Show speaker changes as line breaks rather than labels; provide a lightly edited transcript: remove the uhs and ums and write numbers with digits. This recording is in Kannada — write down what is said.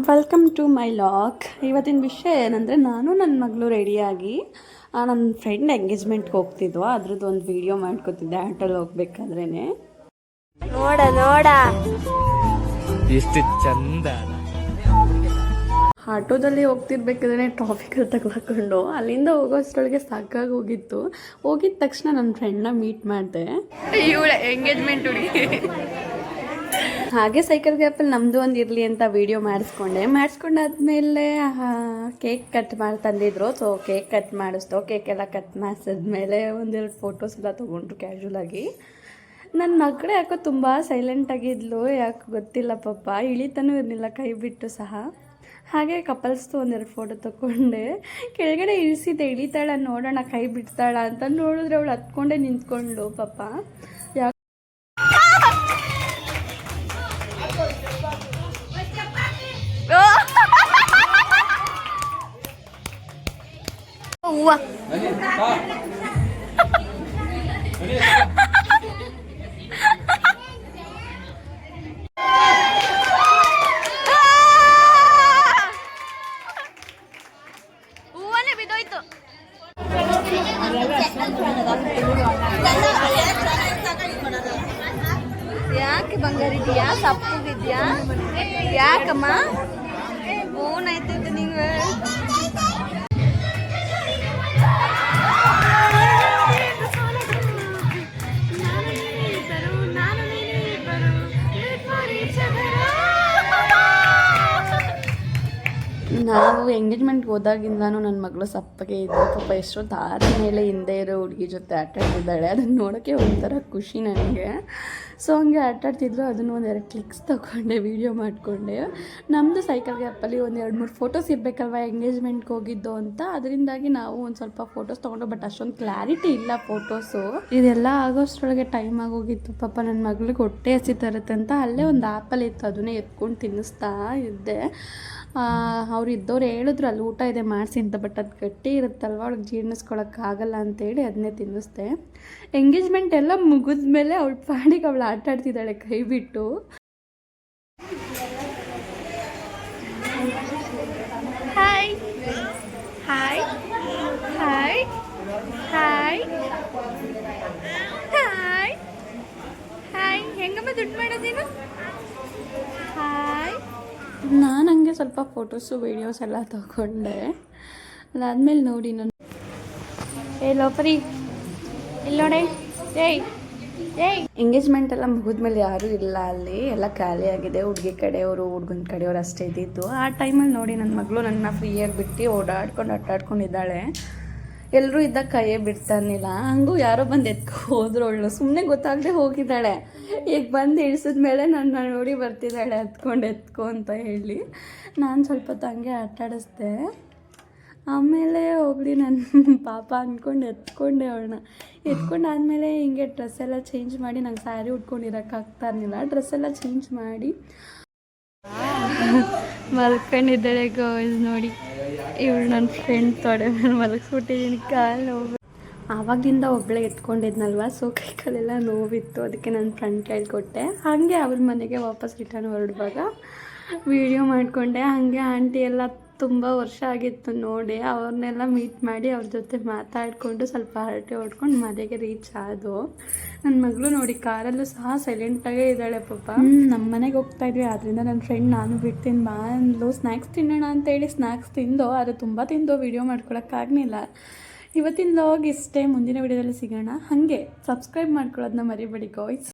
Welcome to my log. ಇವತ್ತಿನ ವಿಷಯ ಏನಂದರೆ, ನಾನು ನನ್ನ ಮಗಳು ರೆಡಿಯಾಗಿ ನನ್ನ ಫ್ರೆಂಡ್ ಎಂಗೇಜ್ಮೆಂಟ್ಗೆ ಹೋಗ್ತಿದ್ವು. ಅದ್ರದ್ದು ಒಂದು ವಿಡಿಯೋ ಮಾಡ್ಕೊತಿದ್ದೆ ಆಟೋಲ್ಲಿ ಹೋಗ್ಬೇಕಾದ್ರೇ.
ನೋಡ ನೋಡ
ಎಷ್ಟು ಚಂದ. ಆಟೋದಲ್ಲಿ ಹೋಗ್ತಿರ್ಬೇಕಾದ್ರೆ ಟ್ರಾಫಿಕಲ್ಲಿ ತಗ್ಲಾಕೊಂಡು ಅಲ್ಲಿಂದ ಹೋಗೋಷ್ಟರೊಳಗೆ ಸಾಕಾಗಿ ಹೋಗಿತ್ತು. ಹೋಗಿದ ತಕ್ಷಣ ನನ್ನ ಫ್ರೆಂಡ್ನ ಮೀಟ್ ಮಾಡಿದೆ. ಇವಳೆ ಎಂಗೇಜ್ಮೆಂಟ್ ಹುಡುಗಿ. ಹಾಗೆ ಸೈಕಲ್ ಗ್ಯಾಪಲ್ಲಿ ನಮ್ಮದು ಒಂದು ಇರಲಿ ಅಂತ ವೀಡಿಯೋ ಮಾಡಿಸ್ಕೊಂಡಾದ್ಮೇಲೆ ಕೇಕ್ ಕಟ್ ಮಾಡಿ ತಂದಿದ್ರು. ಸೊ ಕೇಕ್ ಕಟ್ ಮಾಡಿಸ್ತು. ಕೇಕ್ ಎಲ್ಲ ಕಟ್ ಮಾಡಿಸಿದ್ಮೇಲೆ ಒಂದೆರಡು ಫೋಟೋಸ್ ಎಲ್ಲ ತೊಗೊಂಡ್ರು ಕ್ಯಾಶುವಲಾಗಿ. ನನ್ನ ಮಕ್ಕಳು ಯಾಕೋ ತುಂಬ ಸೈಲೆಂಟಾಗಿದ್ಲು, ಯಾಕೆ ಗೊತ್ತಿಲ್ಲ ಪಾಪ. ಇಳಿತಾನೂ ಇರಲಿಲ್ಲ ಕೈ ಬಿಟ್ಟು ಸಹ. ಹಾಗೆ ಕಪಲ್ಸ್ದು ಒಂದೆರಡು ಫೋಟೋ ತೊಗೊಂಡೆ. ಕೆಳಗಡೆ ಇಳಿಸಿದ್ದೆ, ಇಳಿತಾಳ ನೋಡೋಣ ಕೈ ಬಿಡ್ತಾಳ ಅಂತ. ನೋಡಿದ್ರೆ ಅವಳು ಹತ್ಕೊಂಡೇ ನಿಂತ್ಕೊಂಡು ಪಾಪ.
ಹೂವ ಹೂವನೇ ಬಿದ್ದೋಯ್ತು. ಯಾಕೆ ಬಂಗಾರಿದ್ಯಾ, ಸಪ್ಪಗಿದ್ಯಾ? ಯಾಕಮ್ಮ ಫೋನ್ ಆಯ್ತೈತೆ ನೀವು?
ನಾವು ಎಂಗೇಜ್ಮೆಂಟ್ಗೆ ಹೋದಾಗಿಂದನೂ ನನ್ನ ಮಗಳು ಸಪ್ಪಗೆ ಇದ್ದ ಪಾಪ. ಎಷ್ಟೋ ದಾರಿ ಮೇಲೆ ಹಿಂದೆ ಇರೋ ಹುಡುಗಿ ಜೊತೆ ಆಟಾಡ್ತಿದ್ದಾಳೆ. ಅದನ್ನು ನೋಡೋಕ್ಕೆ ಒಂಥರ ಖುಷಿ ನನಗೆ. ಸೊ ಹಂಗೆ ಆಟಾಡ್ತಿದ್ರು. ಅದನ್ನು ಒಂದೆರಡು ಕ್ಲಿಕ್ಸ್ ತೊಗೊಂಡೆ, ವೀಡಿಯೋ ಮಾಡಿಕೊಂಡೆ. ನಮ್ಮದು ಸೈಕಲ್ ಗ್ಯಾಪಲ್ಲಿ ಒಂದು 2-3 ಫೋಟೋಸ್ ಇರಬೇಕಲ್ವ ಎಂಗೇಜ್ಮೆಂಟ್ಗೆ ಹೋಗಿದ್ದು ಅಂತ. ಅದರಿಂದಾಗಿ ನಾವು ಒಂದು ಸ್ವಲ್ಪ ಫೋಟೋಸ್ ತೊಗೊಂಡು, ಬಟ್ ಅಷ್ಟೊಂದು ಕ್ಲಾರಿಟಿ ಇಲ್ಲ ಫೋಟೋಸು. ಇದೆಲ್ಲ ಆಗೋಷ್ಟರೊಳಗೆ ಟೈಮ್ ಆಗೋಗಿತ್ತು ಪಾಪ. ನನ್ನ ಮಗಳಿಗೆ ಹೊಟ್ಟೆ ಹಸಿತರುತ್ತೆ ಅಂತ ಅಲ್ಲೇ ಒಂದು ಆ್ಯಪಲ್ ಇತ್ತು, ಅದನ್ನೇ ಎತ್ಕೊಂಡು ತಿನ್ನಿಸ್ತಾ ಇದ್ದೆ. ಅವ್ರು ಇದ್ದವ್ರು ಹೇಳಿದ್ರು ಅಲ್ಲಿ ಊಟ ಇದೆ ಮಾಡಿಸಿ ಅಂತ. ಬಟ್ ಅದು ಗಟ್ಟಿ ಇರುತ್ತಲ್ವ, ಅವ್ಳಿಗೆ ಜೀರ್ಣಿಸ್ಕೊಳಕ್ಕಾಗಲ್ಲ ಅಂತೇಳಿ ಅದನ್ನೇ ತಿನ್ನಿಸ್ದೆ. ಎಂಗೇಜ್ಮೆಂಟ್ ಎಲ್ಲ ಮುಗಿದ್ಮೇಲೆ ಅವಳ ಪಾಡಿಗೆ ಅವಳು ಆಟ ಆಡ್ತಿದ್ದಾಳೆ ಕೈ ಬಿಟ್ಟು.
Hi hi hi hi hi hi. ಹೆಂಗಮ್ಮ ದುಡ್ಡು ಮಾಡೋದೇನು? ಹಾಯ್.
ನಾನು ಹಂಗೆ ಸ್ವಲ್ಪ ಫೋಟೋಸು ವೀಡಿಯೋಸ್ ಎಲ್ಲ ತಗೊಂಡೆ. ಅದಾದಮೇಲೆ ನೋಡಿ ನಾನು ಲೋಪರಿ ಇಲ್ಲಿ ನೋಡೆ. ಎಂಗೇಜ್ಮೆಂಟ್ ಎಲ್ಲ ಮುಗಿದ್ಮೇಲೆ ಯಾರೂ ಇಲ್ಲ ಅಲ್ಲಿ, ಎಲ್ಲ ಖಾಲಿಯಾಗಿದೆ. ಹುಡುಗಿ ಕಡೆಯವರು ಹುಡುಗನ ಕಡೆಯವರು ಅಷ್ಟೇ ಇದ್ದಿದ್ದು. ಆ ಟೈಮಲ್ಲಿ ನೋಡಿ ನನ್ನ ಮಗಳು ನನ್ನ ಫ್ರೀಯಾಗಿ ಬಿಟ್ಟು ಆಟಾಡ್ಕೊಂಡಿದ್ದಾಳೆ. ಎಲ್ಲರೂ ಇದ್ದಾಗ ಕೈಯೇ ಬಿಡ್ತಾನಿಲ್ಲ. ಹಂಗೂ ಯಾರೋ ಬಂದು ಹೋದ್ರು. ಅವಳು ಸುಮ್ಮನೆ ಗೊತ್ತಾಗದೆ ಹೋಗಿದ್ದಾಳೆ. ಈಗ ಬಂದು ಇಳಿಸಿದ್ಮೇಲೆ ನನ್ನ ನೋಡಿ ಬರ್ತಿದ್ದಾಳೆ ಎತ್ಕೊ ಅಂತ ಹೇಳಿ. ನಾನು ಸ್ವಲ್ಪ ಹೊತ್ತು ಹಂಗೆ ಆಟಾಡಿಸ್ದೆ. ಆಮೇಲೆ ಹೋಗಲಿ ನನ್ನ ಪಾಪ ಅಂದ್ಕೊಂಡು ಎತ್ಕೊಂಡೆ ಅವಳನ್ನ. ಎತ್ಕೊಂಡಾದ್ಮೇಲೆ ಹಿಂಗೆ ಡ್ರೆಸ್ ಎಲ್ಲ ಚೇಂಜ್ ಮಾಡಿ, ನಂಗೆ ಸ್ಯಾರಿ ಉಟ್ಕೊಂಡಿರೋಕ್ಕಾಗ್ತಾ ಇರಲಿಲ್ಲ. ಡ್ರೆಸ್ ಎಲ್ಲ ಚೇಂಜ್ ಮಾಡಿ ಮಲ್ಕೊಂಡಿದ್ದಾಳೆ ಗೋಯ್ಸ್ ನೋಡಿ. ಇವಳು ನನ್ನ ಫ್ರೆಂಡ್ ತೊಡೆ ಮೇಲೆ ಮಲಗಿಸ್ಬಿಟ್ಟಿದ್ದೀನಿ. ಕಾಲು ನೋವು. ಆವಾಗಿಂದ ಒಬ್ಬಳೆ ಎತ್ಕೊಂಡಿದ್ನಲ್ವ, ಸೊ ಕೈ ಕಾಲೆಲ್ಲ ನೋವಿತ್ತು. ಅದಕ್ಕೆ ನಾನು ಫ್ರೆಂಡ್ ಕೈಲಿ ಕೊಟ್ಟೆ. ಹಾಗೆ ಅವ್ರ ಮನೆಗೆ ವಾಪಸ್ ರಿಟರ್ನ್ ಹೊರಡುವಾಗ ವೀಡಿಯೋ ಮಾಡಿಕೊಂಡೆ. ಹಾಗೆ ಆಂಟಿ ಎಲ್ಲ ತುಂಬ ವರ್ಷ ಆಗಿತ್ತು ನೋಡಿ, ಅವ್ರನ್ನೆಲ್ಲ ಮೀಟ್ ಮಾಡಿ ಅವ್ರ ಜೊತೆ ಮಾತಾಡಿಕೊಂಡು ಸ್ವಲ್ಪ ಹರಟೆ ಹೊಡ್ಕೊಂಡು ಮನೆಗೆ ರೀಚ್ ಆದವು. ನನ್ನ ಮಗಳು ನೋಡಿ ಕಾರಲ್ಲೂ ಸಹ ಸೈಲೆಂಟಾಗೇ ಇದ್ದಾಳೆ ಪಾಪ. ನಮ್ಮ ಮನೆಗೆ ಹೋಗ್ತಾಯಿದ್ವಿ, ಆದ್ದರಿಂದ ನನ್ನ ಫ್ರೆಂಡ್ ನಾನು ಬಿಡ್ತೀನಿ ಬಾ ಅಂದ್ಲು. ಸ್ನ್ಯಾಕ್ಸ್ ತಿನ್ನೋಣ ಅಂತೇಳಿ ಸ್ನ್ಯಾಕ್ಸ್ ತಿಂದೋ, ಅದು ತುಂಬ ತಿಂದೋ ವೀಡಿಯೋ ಮಾಡ್ಕೊಳಕ್ಕಾಗಲಿಲ್ಲ. ಇವತ್ತಿನ ಲಾಗ್ ಇಷ್ಟೇ. ಮುಂದಿನ ವೀಡಿಯೋದಲ್ಲಿ ಸಿಗೋಣ. ಹಾಗೆ ಸಬ್ಸ್ಕ್ರೈಬ್ ಮಾಡ್ಕೊಳ್ಳೋದನ್ನ ಮರಿಬೇಡಿ ಗಾಯ್ಸ್.